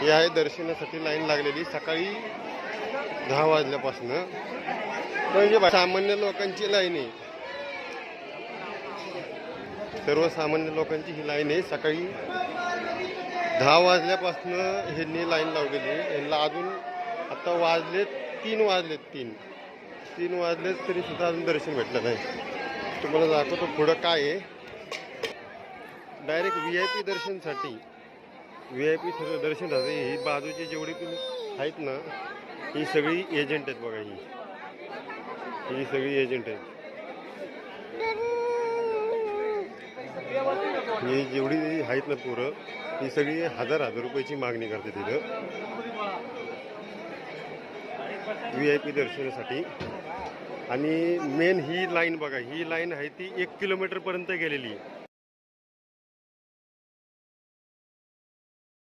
ही आहे दर्शनासाठी लाईन लागलेली सकाळी 10 वाजल्यापासून. म्हणजे सामान्य लोकांची लाईन आहे, सर्वसामान्य लोकांची ही लाईन आहे. सकाळी 10 वाजल्यापासून ह्यांनी लाईन लावलेली आहे. ह्यांना अजून आता वाजलेत 3 वाजलेत, 3 वाजलेत तरी सुद्धा अजून दर्शन भेटलं नाही. तुम्हाला दाखवतो पुढं काय आहे. डायरेक्ट VIP दर्शनसाठी, VIP सगळं दर्शन झालं. ही बाजूची जेवढी पण आहेत ना, ही सगळी एजंट आहेत बघा. ही सगळी एजंट आहेत. ही जेवढी आहेत ना पोरं, ही सगळी 1000 रुपयाची मागणी करते तिथं VIP दर्शनासाठी. आणि मेन ही लाईन बघा, ही लाईन आहे ती 1 किलोमीटरपर्यंत गेलेली आहे.